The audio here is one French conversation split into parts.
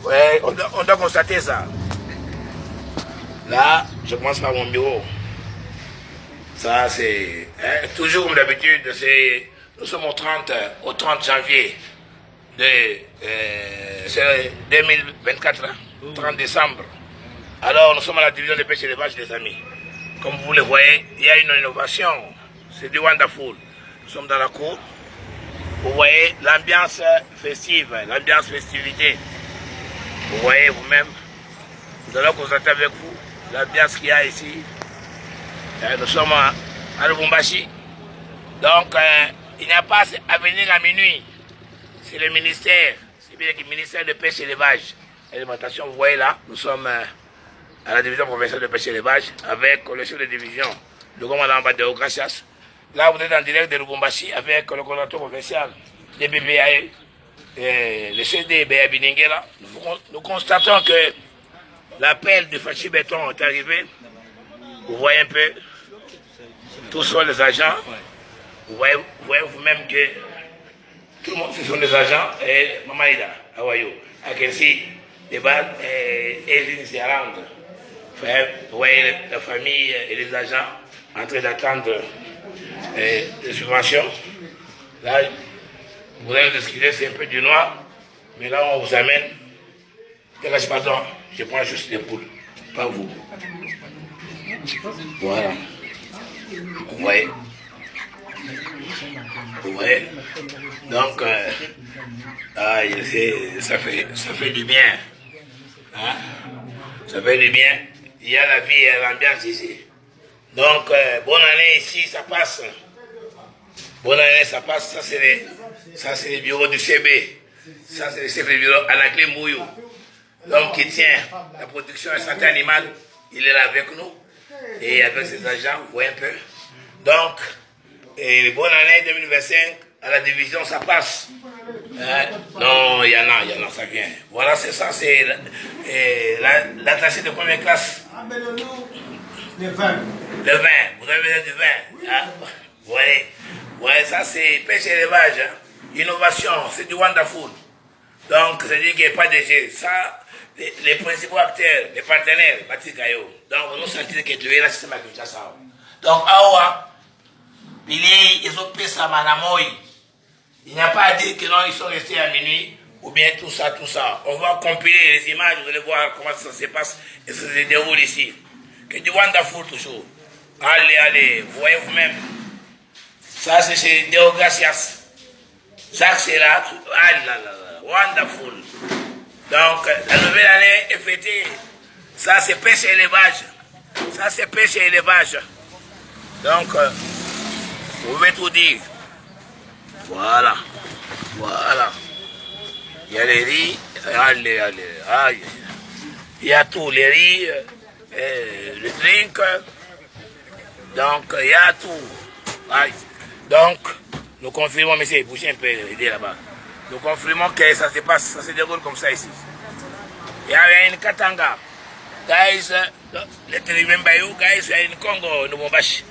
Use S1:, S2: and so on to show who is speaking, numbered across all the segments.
S1: Ouais, on doit constater ça. Là, je commence par mon bureau. Ça, c'est... Hein, toujours comme d'habitude, nous sommes au 30 janvier de 2024, hein, 30 décembre. Alors, nous sommes à la division de pêche et élevage, les amis. Comme vous le voyez, il y a une innovation. C'est du wonderful. Nous sommes dans la cour. Vous voyez l'ambiance festive, l'ambiance festivité. Vous voyez vous-même. Nous allons constater avec vous l'ambiance qu'il y a ici. Nous sommes à Lubumbashi. Donc, il n'y a pas à venir à minuit. C'est le ministère, c'est bien le ministère de pêche et élevage. Alimentation, vous voyez là, nous sommes à la division provinciale de pêche et élevage avec le chef de division, le commandant Badeo Gracias. Là, vous êtes en direct de Lubumbashi avec le coordinateur provincial des BBAE, le CD BA Biningela. Nous constatons que l'appel de Fachi Béton est arrivé. Vous voyez un peu, tous sont les agents. Vous voyez vous-même que tout le monde, ce sont des agents. Et Mamaïda, Awayo, I can see the bad is around. Vous voyez la famille et les agents en train d'attendre des subventions. Là, vous allez nous excuser, c'est un peu du noir, mais là on vous amène. Pardon, je prends juste les poules, pas vous. Voilà. Vous voyez. Vous voyez. Donc, ça fait du bien. Hein? Ça fait du bien. Il y a la vie et l'ambiance ici. Donc, bonne année ici, ça passe. Bonne année, ça passe. Ça, c'est les bureaux du CB. Ça, c'est le chef de bureau Anaclé Mouyou. L'homme qui tient la production et santé animale, il est là avec nous. Et avec ses agents, vous voyez un peu. Donc, bonne année 2025. À la division, ça passe. Non, il y en a, ça vient. Voilà, c'est ça, c'est l'attaché de première classe.
S2: Le vin.
S1: Le vin, vous avez besoin du vin. Hein? Vous voyez, ça c'est pêche et élevage. Hein? Innovation, c'est du wonderful. Donc, c'est-à-dire qu'il n'y a pas de jeu. Ça, les principaux acteurs, les partenaires, Batikayo. Donc, nous sentons que tu es là, c'est ma culture. Donc, Awa, ils ont payé ça, Manamoy. Il n'y a pas à dire que non, ils sont restés à minuit, ou bien tout ça. On va compiler les images, vous allez voir comment ça se passe et ça se déroule ici. Que du wonderful toujours. Allez, vous voyez vous-même. Ça, c'est chez Deo Gracias. Ça, c'est là. Ah là là, wonderful. Donc, la nouvelle année est fêtée. Ça, c'est pêche et élevage. Ça, c'est pêche et élevage. Donc, vous pouvez tout dire. Voilà. Il y a les riz. Allez. Il y a tout, les riz, le drink. Donc, il y a tout. Aïe. Donc, nous confirmons, monsieur, bougez un peu, aider là-bas. Nous confirmons que ça se passe, ça se déroule comme ça ici. Il y a une Katanga. Guys, let me remember you guys, il y a une Congo, Lubumbashi.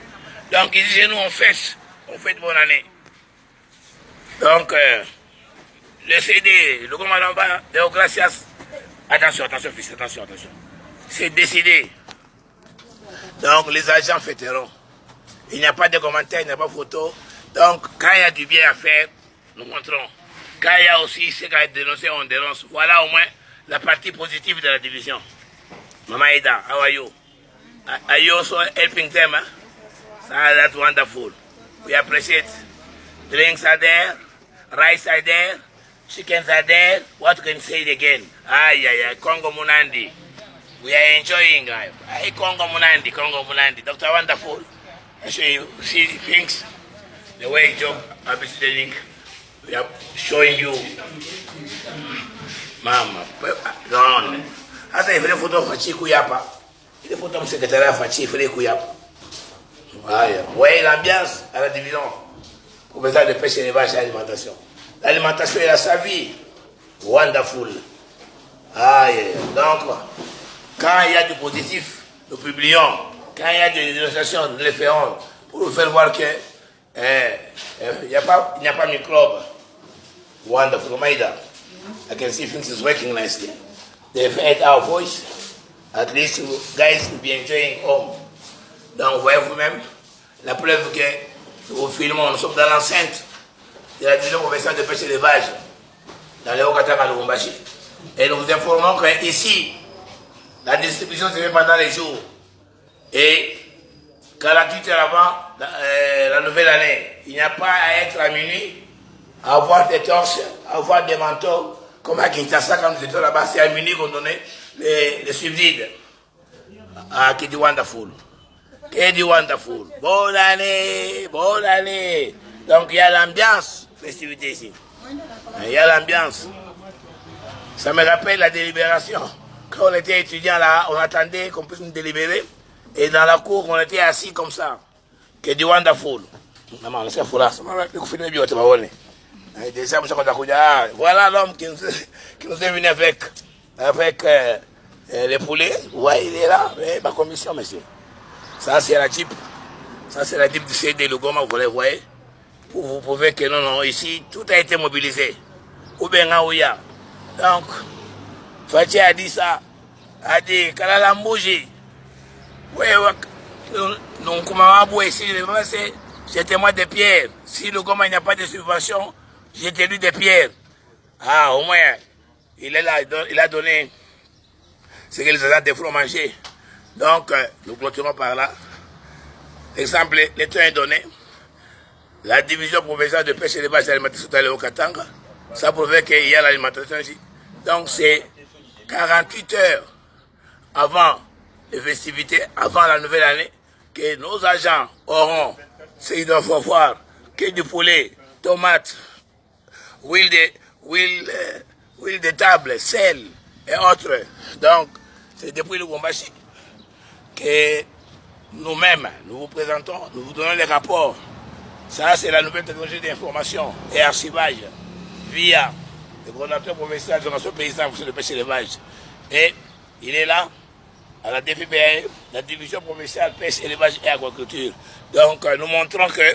S1: Donc, ici, chez nous, on fête bonne année. Donc, le CD, le commandant Deo Gracias. Attention, fils, attention. C'est décidé. Donc, les agents fêteront. Il n'y a pas de commentaires, il n'y a pas de photos. Donc, quand il y a du bien à faire, nous montrons. Quand il y a aussi ce qui a été dénoncé, on dénonce. Voilà au moins la partie positive de la division. Mama Ida, how are you? Are you also helping them? Huh? That's wonderful. We appreciate. Drinks are there, rice are there, chickens are there. What can you say it again? Congo Munandi. We are enjoying life. Congo Munandi. Dr. Wonderful. I show you, see things, the way job administrating. We are showing you. Mama, non. Hata il faut photo Fachi Kuyapa. Il faut photo secrétaire Fachi, il faut Kuyapa. Voilà. Vous voyez l'ambiance à la division. Professeur de pêche et élevage et alimentation. L'alimentation est sa vie. Wonderful. Donc, quand il y a du positif, nous publions. Quand il y a des dénonciations, nous les ferons pour vous faire voir que il n'y a pas de microbe. Wonderful. Maïda, I can see things is working nicely. they've heard our voice. At least you guys will be enjoying home. Donc, voyez vous-même, la preuve que nous filmons, nous sommes dans l'enceinte de la division professionnelle de pêche et d'élevage dans les Hauts-Katanga à Lubumbashi. Et nous vous informons qu'ici, la distribution se fait pendant les jours. Et 48 heures avant la nouvelle année, il n'y a pas à être à minuit, à avoir des torches, à avoir des manteaux, comme à Kinshasa quand nous étions là-bas, c'est à minuit qu'on donnait les subsides à Kedi Wonderful. Kedi Wonderful. Bonne année, bonne année. Donc il y a l'ambiance, festivité ici. Il y a l'ambiance. Ça me rappelle la délibération. Quand on était étudiant là, on attendait qu'on puisse nous délibérer. Et dans la cour, on était assis comme ça. Kedi Wonderful. Maman, laissez la foulasse. Voilà l'homme qui nous est venu avec les poulets. Vous voyez, il est là. Ma commission, monsieur. Ça, c'est la type. Ça, c'est la type du CD Lugoma, vous le voyez. Pour vous prouver que non, ici, tout a été mobilisé. Ou bien, Ouya. Donc, Fatih a dit ça. A dit, Kalala Mbouji. Oui, nous, comme on ici, jetez-moi des pierres. Si Lugoma, il n'y a pas de subvention, jetez-lui des pierres. Ah, au moins, il est là, il a donné ce que les agents devront manger. Donc, nous clôturons par là. Exemple, le temps est donné. La division provinciale de pêche et d'élevage et d'alimentation dans les Hauts-Katanga, ça prouve qu'il y a l'alimentation ici. Donc, c'est 48 heures avant les festivités, avant la nouvelle année, que nos agents auront ce qu'ils doivent voir, que du poulet, tomates, huile de table, sel et autres. Donc, c'est depuis le Lubumbashi que nous-mêmes, nous vous présentons, nous vous donnons les rapports. Ça, c'est la nouvelle technologie d'information et archivage via le coordinateur provincial de l'organisation paysanne pour le pêche et l'élevage. Et il est là, à la DFPA, la division provinciale pêche, élevage et agriculture. Donc, nous montrons que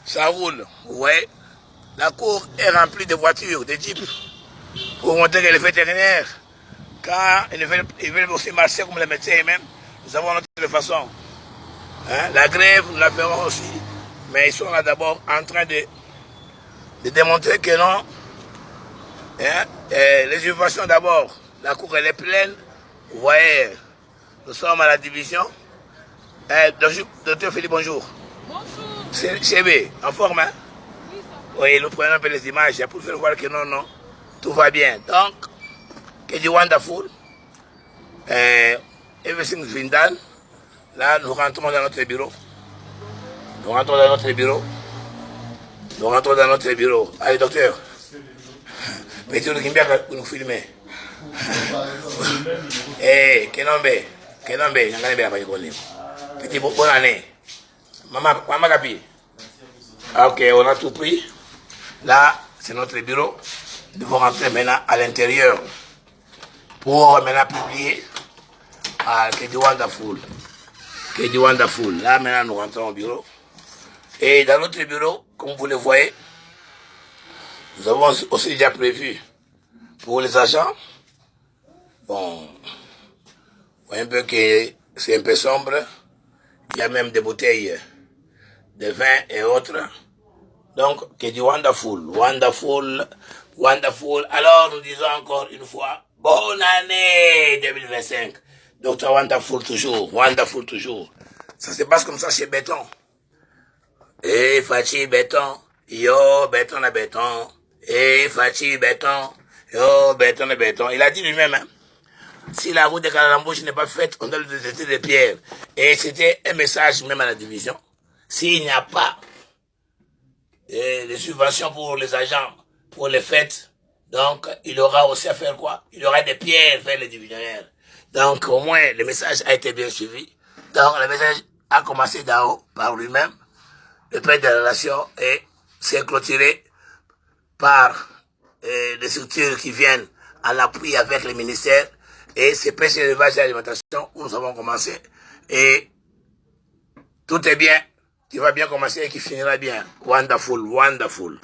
S1: ça roule. Vous voyez, la cour est remplie de voitures, de jeeps, pour montrer que les vétérinaires, quand ils veulent aussi marcher comme les médecins eux-mêmes, nous avons notre façon. Hein? La grève, nous la ferons aussi. Mais ils sont là d'abord en train de démontrer que non. Hein? Les subventions d'abord, la cour elle est pleine. Vous voyez, nous sommes à la division. Docteur Philippe, bonjour. Bonjour. Chébé, en forme, hein? Oui, nous prenons un peu les images pour faire voir que non, tout va bien. Donc, Kedi Wonderful, everything is been done. Là, nous rentrons dans notre bureau. Nous rentrons dans notre bureau. Allez, docteur. Mettez-nous Kimbia pour nous filmer. Eh, Kenombe, petit bonne année. Maman Gabi. Ok, on a tout pris. Là, c'est notre bureau. Nous devons rentrer maintenant à l'intérieur pour maintenant publier Kedi Wonderful. Kedi Wonderful. Là, maintenant, nous rentrons au bureau. Et dans notre bureau, comme vous le voyez, nous avons aussi déjà prévu pour les agents. Bon, vous voyez un peu que c'est un peu sombre. Il y a même des bouteilles de vin et autres. Donc, Kedi Wonderful, Wonderful, Wonderful. Alors, nous disons encore une fois, bonne année 2025. Docteur Wonderful toujours, Wonderful toujours. Ça se passe comme ça chez Béton. Eh, Fatih Béton, yo, Béton à Béton. Eh, Fatih Béton, yo, Béton à Béton. Il a dit lui-même, hein, si la route de Kalambouche n'est pas faite, on doit lui jeter des pierres. Et c'était un message même à la division. S'il n'y a pas de subventions pour les agents, pour les fêtes, donc il aura aussi à faire quoi? Il aura des pierres vers les divisionnaires. Donc au moins le message a été bien suivi. Donc le message a commencé d'en haut par lui-même. Le père de la relation et c'est clôturé par des structures qui viennent en appui avec le ministère. Et c'est pêche, élevage et alimentation où nous avons commencé. Et tout est bien, qui va bien commencer et qui finira bien. Wonderful, wonderful.